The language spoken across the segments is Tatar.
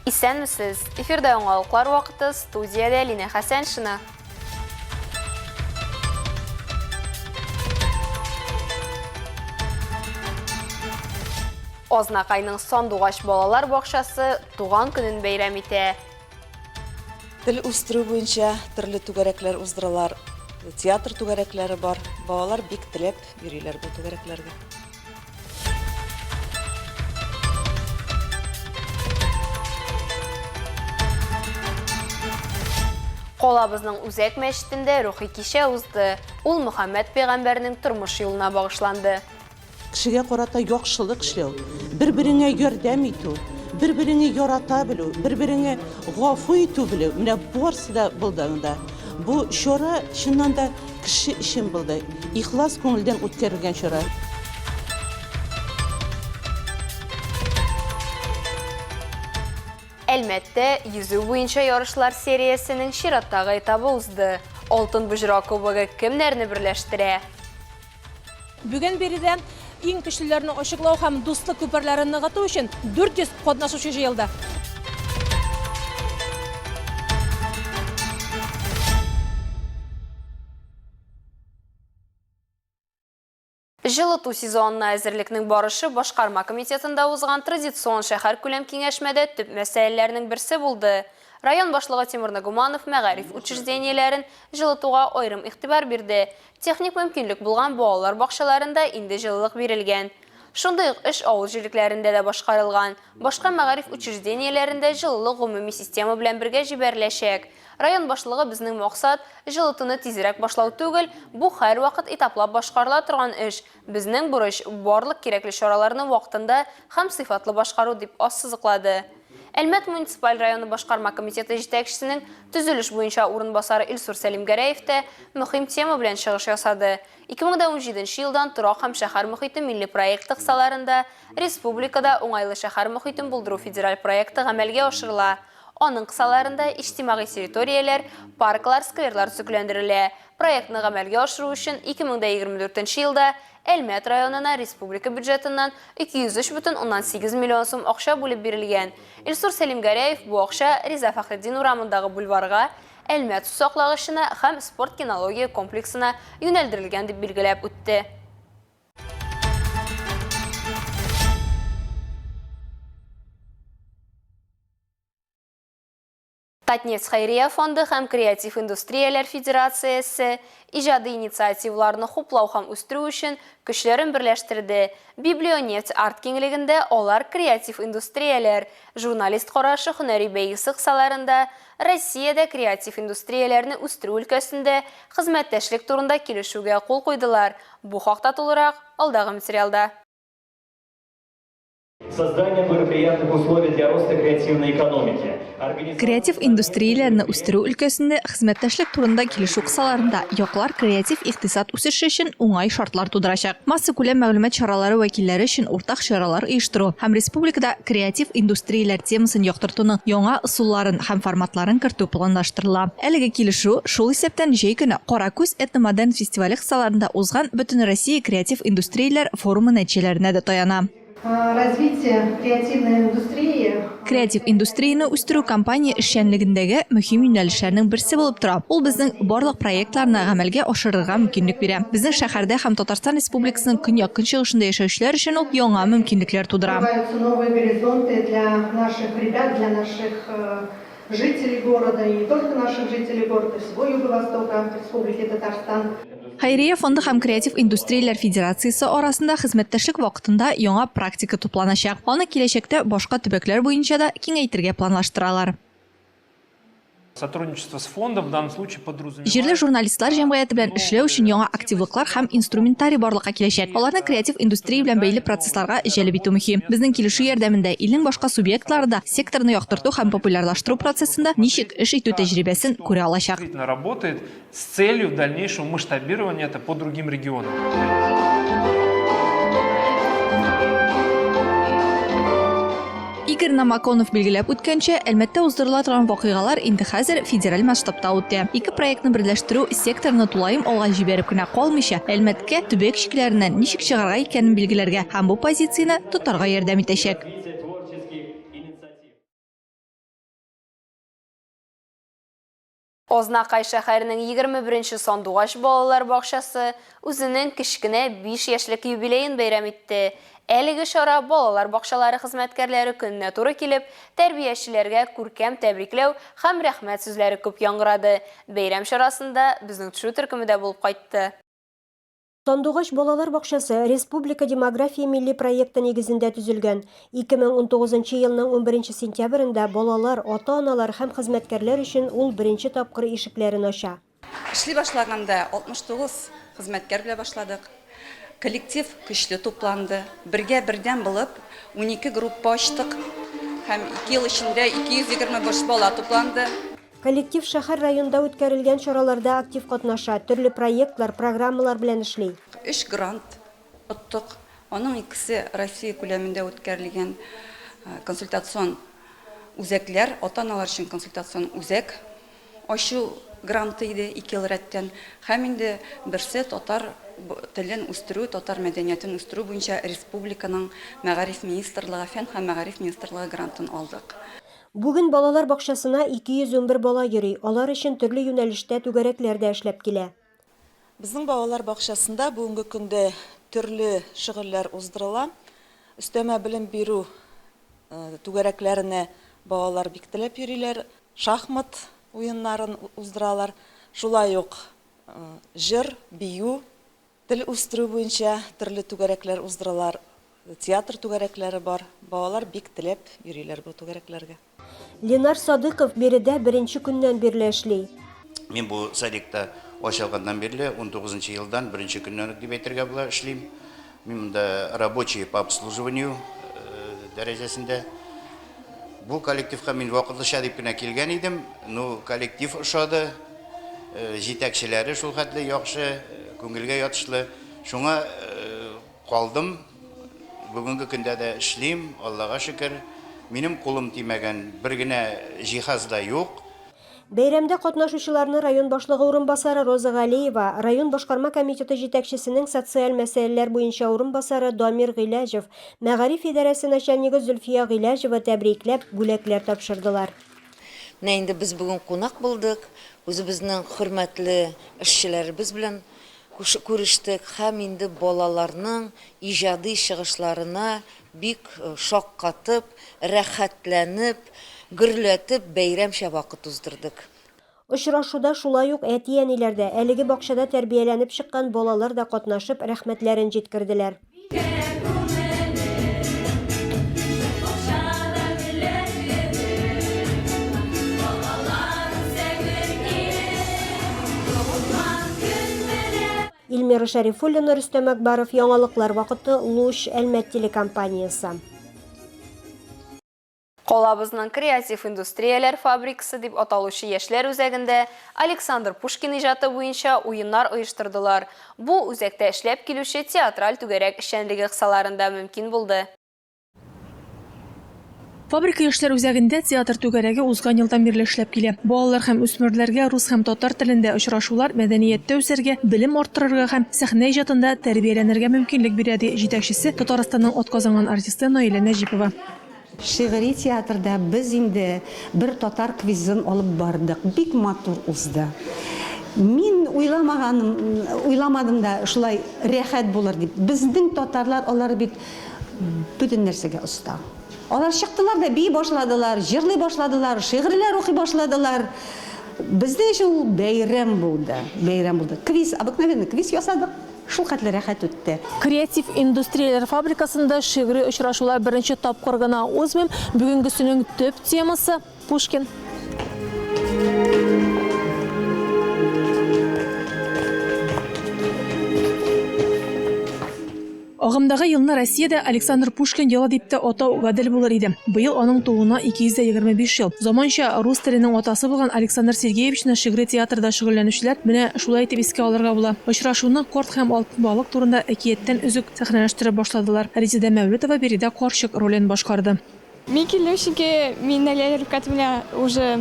Исәнмесез, эфирда оңалыклар вакыты, студиядә Лина Хәсәншина. Ознакайның Сандугач балалар бакчасы туган көнен бәйрәм итә. Тел үстерү буенча төрле түгәрәкләр уздыралар. Театр түгәрәкләре бар. Балалар бик теләп йөриләр бу түгәрәкләргә. Калабызның Үзәк мәчетендә рухи кичә узды. Ул Мөхәммәд пәйгамбәрнең тормыш юлына багышланды. Кешегә карата яхшылык эшләү, бер-береңә ярдәм итү, бер-береңә ярата белү, бер-береңә гафу итү белү, менә барысы да булды анда. Бу чара чыннан да кеше өчен булды. Ихлас күңелдән үткәрелгән чара. Әлмәттә, йөзү буенча ярышлар сериясенең чираттагы этабы узды. Алтын Буҗра кубогы кемнәрне берләштерә? Бүген биредә иң көчлеләрне ачыклау һәм дуслык күперләрен ныгыту өчен 400 катнашучы җыелды. Жылыту сезонына әзерлекнең барышы башкарма комитетында узган традицион шәһәр күләм киңәшмәдә төп мәсьәләләрнең берсе булды. Район башлыгы Тимур Нагуманов мәгариф учреждениеләрен жылытуга аерым игътибар бирде. Техник мөмкинлек булган балалар бакчаларында инде җылылык бирелгән. Шундый ук эш авыл җирлекләрендә дә башкарылган. Башка мәгариф учреждениеләрендә җылылык гомуми система белән бергә җибәреләчәк. Район башлыгы безнең максат җылытуны тизрәк башлау түгел, бу һәр вакыт этаплап башкарыла торган эш. Безнең бурыч барлык кирәкле чараларны вакытында һәм сыйфатлы башкару дип ассызыклады. Әлмәт муниципаль районы башкарма комитеты җитәкчесенең төзелеш буенча урынбасары Илсур Сәлимгәрәев тә мөһим тема белән чыгыш ясады. 2017 елдан Торак һәм шәһәр мөхите милли проекты кысаларында республикада уңайлы шәһәр мөхитен булдыру федераль проекты гамәлгә ашырыла. Аның кысаларында иҗтимагый территорияләр, парклар, скверлар төзекләндерелә. Проектны гамәлгә ашыру өчен 2024 елда Әлмәт районына республика бюджетыннан 203,8 миллион сум акча бүлеп бирелгән. Илсур Сәлимгәрәев бу акча Риза Фәхретдин урамындагы бульварга, Әлмәт сусаклагычына һәм спорт кинология комплексына юнәлдерелгән дип билгеләп үтте. Татнефть хәйрия фонды һәм Креатив индустрияләр федерациясе иҗади инициативларны хуплау һәм үстерү өчен көчләрен берләштерде. Библионефть арт киңлегендә алар Креатив индустрияләр журналист карашы һөнәри бәйгесе кысаларында Россиядә креатив индустрияләрне үстерү өлкәсендә хезмәттәшлек турында килешүгә кул куйдылар. Бу хакта тулырак алдагы материалда. Создание благоприятных условий для роста креативной экономики. Креатив индустрияләрне үстерү өлкәсендә хезмәттәшлек турында килешү кысаларында яклар креатив икътисад үсеше өчен уңай шартлар тудырачак. Масса күләм мәгълүмат чаралары вәкилләре өчен уртак чаралар оештыру һәм республикада креатив индустрияләр темасын яктыртуның яңа ысулларын һәм форматларын кертү планлаштырыла. Әлеге килешү шул исәптән җәй көне Каракүз этномодерн фестивале кысаларында узган Бөтен Россия креатив индустрияләр форумы нәтиҗәләренә дә таяна. Развитие креативной индустрии. Креатив индустрияны үстерү компания эшчәнлегендәге мөһим юнәлешләрнең берсе булып тора. Ул безнең барлык проектларны гамәлгә ашырырга мөмкинлек бирә. Безнең шәһәрдә һәм Татарстан Республикасының көньяк-көнчыгышында яшәүчеләр өчен ул яңа мөмкинлекләр тудыра. Новые горизонты для наших ребят, для наших жителей города, и не только наших жителей города, всего Юго-Востока, Республики Татарстан. Хәйрия фонды һәм Креатив индустрияләр федерациясе арасында хезмәттәшлек вакытында яңа практика тупланачак. Аны киләчәктә башка төбәкләр буенча да киңәйтергә планлаштыралар. Сотрудничество с фондом в данном случае подразумевает. Җирле журналистлар җәмгыяте белән эшләү өчен яңа активлыклар һәм инструментарий барлыкка киләчәк. Аларны креатив индустрия белән бәйле процессларга җәлеп итү мөһим. Безнең килешү ярдәмендә илнең башка субъектлары да секторны яктырту һәм популярлаштыру процессында ничек эш итү тәҗрибәсен күрә алачак. Работает с целью дальнейшего масштабирования это по другим регионам. Игорь Намаконов билгеләп үткәнчә, Әлмәттә уздырыла торган вакыйгалар инде хәзер федераль масштабта үтә. Ике проектны берләштерү секторны тулаем алга җибәреп кенә калмыйча, Әлмәткә төбәк чикләреннән ничек чыгарга икәнен билгеләргә һәм бу позицияне тотарга ярдәм итәчәк. Ознакай шәһәренең 21-нче Сандугач балалар бакчасы үзенең кечкенә 5 яшьлек юбилеен бәйрәм итте. Әлеге чара балалар бакчалары хезмәткәрләре көненә туры килеп, тәрбиячеләргә күркәм тәбрикләү һәм рәхмәт сүзләре күп яңгырады. Бәйрәм чарасында безнең төшү төркемендә булып кайтты. Сандугач балалар бакчасы Республика демография милли проекты нигезендә төзелгән. 2019 елның 11 сентябрендә балалар, ата-аналар һәм хезмәткәрләр өчен ул беренче тапкыр ишекләрен ача. Эшли башлаганда 69 хезмәткәр белән башладык. Коллектив көчле тупланды. Бергә бердән булып 12 группа ачтык һәм 2 ел эчендә 225 бала тупланды. Коллектив шәһәр районда үткәрелгән чараларда актив катнаша, төрле проектлар, программалар белән эшли. 3 грант оттык. Аның икесе Россия күләмендә үткәрелгән консультацион үзәкләр, ата-аналар өчен консультацион үзәк ачу гранты иде 2 ел рәттән. Һәм инде берсе татар телен үстерү, татар мәдәниятен үстерү буенча республиканың мәгариф министрлыгы, фән һәм мәгариф министрлыгы грантын алдык. Бүген балалар бакчасына 211 бала йөри. Алар өчен төрле юнәлештә түгәрәкләр дә эшләп килә. Безнең балалар бакчасында бүгенге көндә төрле шөгыльләр уздырыла. Өстәмә белем бирү түгәрәкләренә балалар бик теләп йөриләр. Шахмат уеннарын уздыралар. Шулай ук җыр, бию, тел үстерү буенча төрле түгәрәкләр уздыралар. Театр түгәрәкләре бар. Балалар бик теләп йөриләр бу түгәрәкләргә. Ленар Садыков биредә беренче көннән бирле эшли. Мен бу садикта ачылганнан бирле 19 елдан беренче көннән дип әйтергә була эшлим. Мен монда рабочий по обслуживанию дәрәҗәсендә. Бу коллективка мин вакытлыча дип кенә килгән идем. Ну, коллектив ошады. Җитәкчеләре шул хәтле яхшы, күңелгә ятышлы. Шуңа калдым. Бүгенге көндә дә эшлим, Аллага шөкер. Минем кулым тимәгән бер генә җиһаз да юк. Бәйрәмдә катнашучыларны район башлыгы урынбасары Роза Галиева, район башкарма комитеты җитәкчесенең социаль мәсьәләләр буенча урынбасары Дамир Гыйләҗев, мәгариф идарәсе начальнигы Зөлфия Гыйләҗева тәбрикләп, бүләкләр тапшырдылар. Инде без бүген кунак булдык, үзебезнең хөрмәтле эшчеләребез белән күрештек һәм инде балаларның иҗади чыгышларына бик шаккатып, рәхәтләнеп, гөрләтеп бәйрәмчә вакыт уздырдык. Очрашуда шулай ук әти-әниләр дә, әлеге бакчада тәрбияләнеп чыккан балалар да катнашып, рәхмәтләрен җиткерделәр. Илмира Шәрифуллина, Рөстәм Әкбаров, яңалыклар вакыты, Луч, Әлмәт телекомпаниясе. Калабызның креатив индустрияләр фабрикасы дип аталучы яшьләр үзәгендә Александр Пушкин иҗаты буенча уеннар оештырдылар. Бу үзәктә эшләп килүче театраль түгәрәк эшчәнлеге кысаларында мөмкин булды. Фабрика яшьләр үзәгендә театр түгәрәге узган елдан бирле эшләп килә. Балалар һәм үсмерләргә рус һәм татар телендә очрашулар, мәдәниятте үсәргә, белем арттырырга һәм сәхнә иҗатында тәрбияләнергә мөмкинлек бирә ди җитәкчесе Татарстанның атказанган артисты Наилә Нәҗипова. Шигъри театрда без инде бер татар квизын алып бардык. Бик матур узды. Мин уйламадым да шулай рәхәт булыр дип. Безнең татарлар алар бит бүтән нәрсәгә оста. Алар чыктылар да бий башладылар, җырлый башладылар, шигырьләр укый башладылар. Бездә шул бәйрәм булды. Квиз, обыкновенный квиз ясадык. Шул хәтле рәхәт үтте. Креатив индустрияләр фабрикасында шигъри очрашулар беренче тапкыр гына узмый. Бүгенгесенең төп темасы Пушкин. Агымдагы елны Россиядә Александр Пушкин елы дип тә атау гадел булыр иде. Быел аның тууына 225 ел. Заманча рус теленең атасы булган Александр Сергеевичны шигъри театрда шөгыльләнүчеләр менә шулай итеп искә алырга була. Очрашуны корт һәм алтын балык турында әкияттән үзек сәхнәләштереп башладылар. Резида Мәүлетова биредә карчык ролен башкарды. Мин килүчегә мин нәләр катмыла уже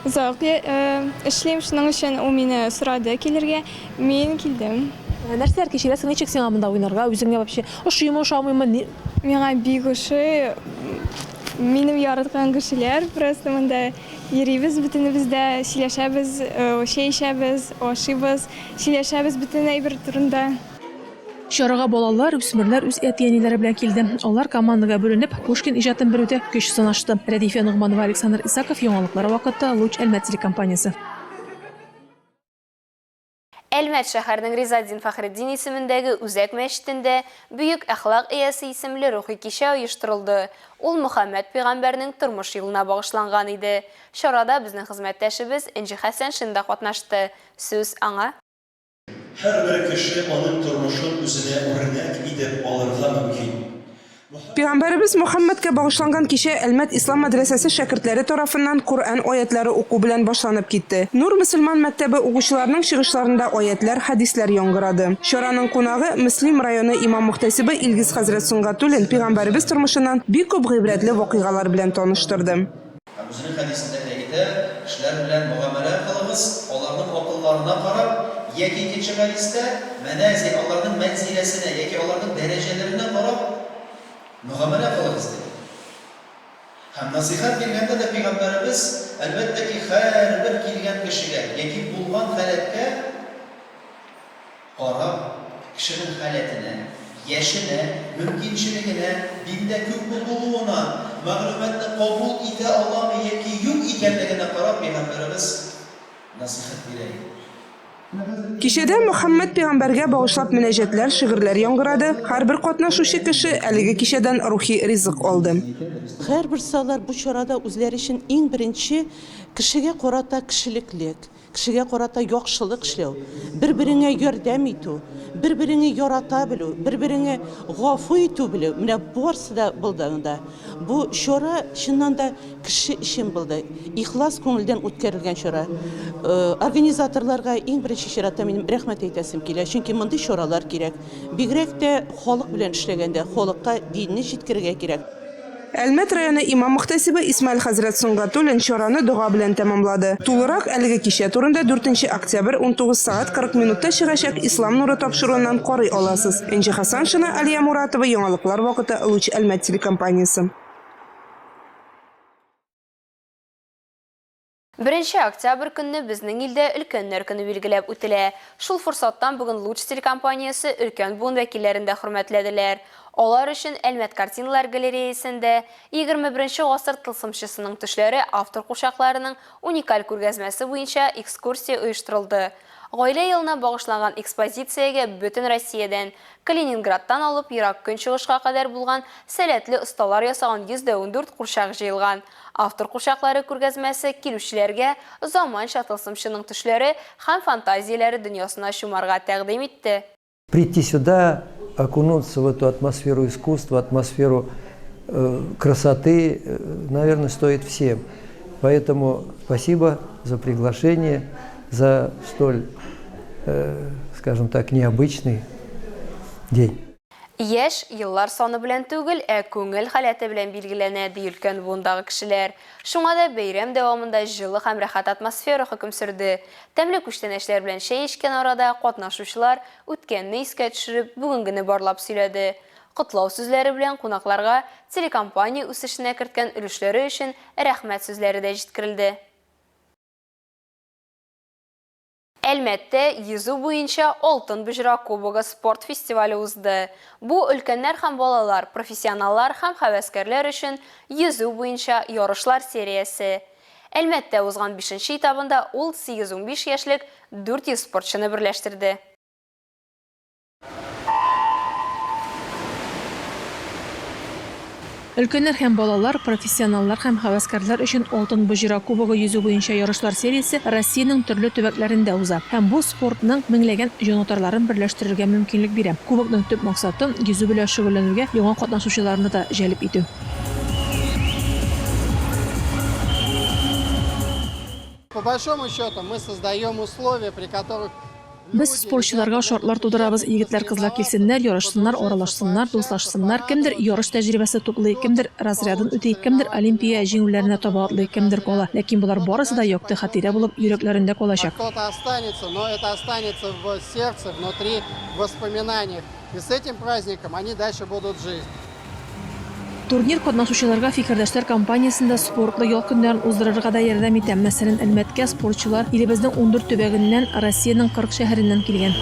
зак эшләм, шуның өчен ул мине сорады килергә. Мин килдем. Нәрсәләр кичерәсең, ничек сиңа монда уйнарга, үзеңә вообще ошыймы, ошамыймы? Миңа бик ошый. минем яраткан кешеләр, просто монда йөрибез, бөтенебез дә сөйләшәбез, чәй ашыйбыз, сөйләшәбез бөтен әйбер турында. Чарага балалар, үсмерләр үз әти-әниләре белән килде. Алар командага бөленеп, Пушкин иҗатын берүдә көч сынашты. Рәдифә Нугманова, Александр Исаков, яңалыклар вакытта, Луч Әлмәт телекомпаниясе. Әлмәт шәһәренең Ризадин Фәхретдин исемендәге Үзәк мәчетендә бөек әхлак иясе исемле рухи кичә оештырылды. Ул Мөхәммәд пәйгамбәрнең тормыш юлына багышланган иде. Чарада безнең хезмәттәшебез Энҗи Хәсән шында катнашты. Сүз аңа. Һәрбер кеше аның тормышын үзенә үрнәк итеп алырга мөмкин. Пәйгамбәрбез Мөхәммәдкә багышланган кичә Әлмәт Ислам мәдрәсәсе шәкертләре тарафыннан Коръән аятлары уку белән башланып китте. Нур мөселман мәктәбе укучыларының чыгышларында аятлар, хәдисләр яңгырады. Чараның кунагы Мөслим районы имам мөхтәсибе Илгиз хәзрәт Сунгатуллин пәйгамбәрбез тормышыннан бик күп гыйбрәтле вакыйгалар белән таныштырды. Үзенең хәдисендә әйтә, кешеләр белән муамәлә кылыгыз, аларның акылларына карап, яки икенче хәдистә, мәнәзил аларның мәнзиләсенә яки аларның дәрәҗәләренә карап муамәлә кылыгыз диде. Һәм насихат биргәндә дә пәйгамбәрбез әлбәттә ки һәрбер килгән кешегә яки булган халәткә карап, кешенең халәтенә, яшенә, мөмкинчелегенә, диндә күп булуына, мәгълүматны кабул итә аламы яки юк икәнлегенә карап пәйгамбәрбез насихат бирә. Кичәдә Мөхәммәд пәйгамбәргә багышлап мөнәҗәтләр, шигырьләр яңгырады. Һәрбер катнашучы кеше әлеге кичәдән рухи ризык алды. Һәрбер салар бу чарада үзләре өчен иң беренче кешегә карата кешелеклек, кешегә карата яхшылык эшләү, бер-береңә ярдәм итү, бер-береңне ярата белү, бер-береңне гафу итү белү. Менә барысы да булды анда. Бу чара чыннан да кеше өчен булды. Ихлас күңелдән үткәрелгән чара. Организаторларга иң беренче чиратта минем рәхмәт әйтәсем килә, чөнки мондый чаралар кирәк. Бигрәк тә халык белән эшләгәндә халыкка динне җиткерергә кирәк. Әлмәт районы имам мөхтәсибе Исмаил хәзрәт Сунгатуллин чараны дуга белән тәмамлады. Тулырак әлеге кичә турында 4 октябрь 19 саат 40 минутта чыгачак ислам нуры тапшыруыннан карый аласыз. Энҗи Хәсән шына, Алия Муратова, яңалыклар вакыты, Луч Әлмәт телекомпаниясе. 1 октябрь көнне безнең илдә өлкәннәр көне билгеләп үтелә. Шул форсаттан бүген Луч телекомпаниясе өлкән буын вәкилләрен дә хөрмәтләделәр. Алар өчен Әлмәт картиналар галереясендә 21 гасыр тылсымчысының төшләре автор кушакларының уникаль күргәзмәсе буенча экскурсия оештырылды. Гаилә елына багышланган экспозициягә бөтен Россиядән, Калининградтан алып ерак көнчыгышка кадәр булган сәләтле осталар ясаган 114 курчак җыелган. Автор курчаклары күргәзмәсе килүчеләргә заманча тылсымчының төшләре һәм фантазияләре дөньясына чумарга тәкъдим итте. Прийти сюда, окунуться в эту атмосферу искусства, атмосферу красоты, наверное, стоит всем. Поэтому спасибо за приглашение, за столь, скажем так, необычный день. Яшь еллар саны белән түгел, күңел халәте белән билгеләнә ди өлкән буындагы кешеләр. Шуңа да бәйрәм дәвамында җылы һәм рәхәт атмосфера хөкем сүрде. Тәмле күчтәнәчләр белән чәй эчкән арада катнашучылар үткәнне искә төшереп, бүгенгене барлап сөйләде. Котлау сүзләре белән кунакларга телекомпания үсешенә керткән өлешләре өчен рәхмәт сүзләре дә җиткерелде. Әлмәттә йөзү буенча Алтын Бөҗрә кубогы спорт фестивале узды. Бу өлкәннәр һәм балалар, профессионаллар һәм һәвәскәрләр өчен йөзү буенча ярышлар сериясе. Әлмәттә узган 5-нче этабында ул 8-15 яшьлек 400 спортчыны берләштерде. Өлкәннәр һәм балалар, профессионаллар һәм һәвәскәрләр өчен Алтын Бөҗрә кубогы йөзү буенча ярышлар сериясе Россиянең төрле төбәкләрендә уза. Һәм бу спортның меңләгән җанатарларын берләштерергә мөмкинлек бирә. Кубокның төп максаты йөзү белән шөгыльләнүгә яңа катнашучыларны да җәлеп итү. По большому счету мы создаем условия, при которых Без спортчыларга шартлар тудырабыз. Егетләр, кызлар килсеннәр, ярышсыннар, аралашсыннар, дуслашсыннар. Кемдер ярыш тәҗрибәсе туплый, кемдер разрядын үти, кемдер олимпия җиңүләренә таба атлый, кемдер кала. Ләкин булар барысы да якты хатирә булып йөрәкләрендә калачак. Кто-то останется, но это останется в сердце, внутри, в воспоминаниях. И с этим праздником они дальше будут жить. Турнир катнашучыларга фикердәшләр компаниясендә спортлы ял көннәрен уздырырга да ярдәм итә. Мәсәлән, Әлмәткә спортчылар илебезнең 14 төбәгеннән, Россиянең 40 шәһәреннән килгән.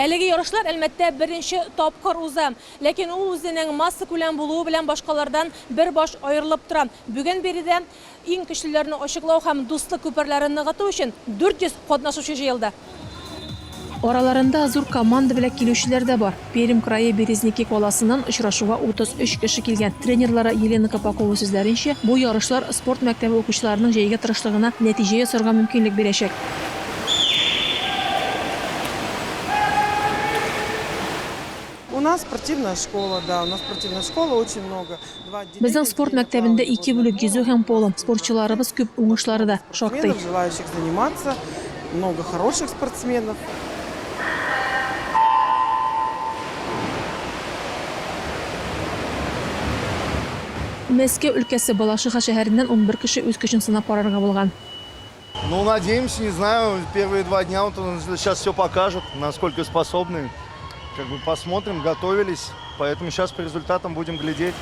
Әлеге ярышлар Әлмәттә беренче тапкыр уза, ләкин ул үзенең масса күләм булуы белән башкалардан бер баш аерылып тора. Бүген биредә иң көчлеләрне ачыклау һәм дуслык күперләрен ныгыту өчен 400 катнашучы җыелды. Араларында зур команда белән килүчеләр дә бар. Пермь крае Березники каласыннан очрашуга 33 кеше килгән. Тренерлары Елена Капакова сүзләренчә, бу ярышлар спорт мәктәбе укучыларының җәйге тырышлыгына нәтиҗә ясарга мөмкинлек бирәчәк. У нас спортивная школа, да, у нас спортивная школа очень много. Безнең спорт мәктәбендә 2 бүлек йөзү һәм поло. Спортчыларыбыз күп, уңышлары да шактый. Желающих заниматься, много хороших спортсменов. Мәскәү өлкәсе Балашиха шәһәреннән 11 кеше үз көчен сынап карарга булган. Ну, надеемся, не знаю, первые 2 дня вот сейчас все покажут, насколько способны. Как бы посмотрим, готовились, поэтому сейчас по результатам будем глядеть.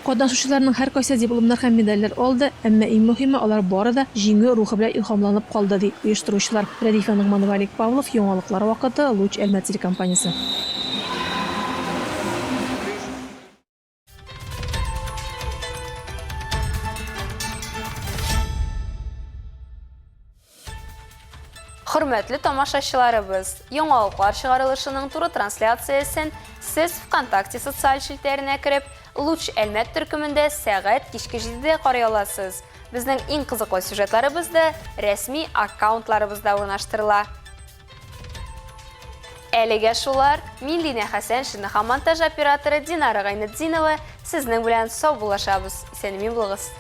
Катнашучыларның һәркайсы дипломнар һәм медальләр алды, әмма иң мөһиме алар бары да җиңү рухы белән илһамланып калды, ди оештыручылар. Радифа Нигъманова, Алик Павлов, яңалыклар вакыты, Луч Әлмәт телекомпаниясе. Хөрмәтле тамашачыларыбыз, яңалыклар чыгарылышының туры трансляциясын сез ВКонтакте социаль шилтәренә кереп, Луч Әлмәт төркемендә сәгать кичке 7-дә карый аласыз. Безнең иң кызыклы сюжетларыбыз да рәсми аккаунтларыбызда урнаштырыла. Әлегә шулар, мин Лина Хәсән, һәм монтаж операторы Динара Гайнетдинова сезнең белән сау булашабыз. Исән-имин булыгыз.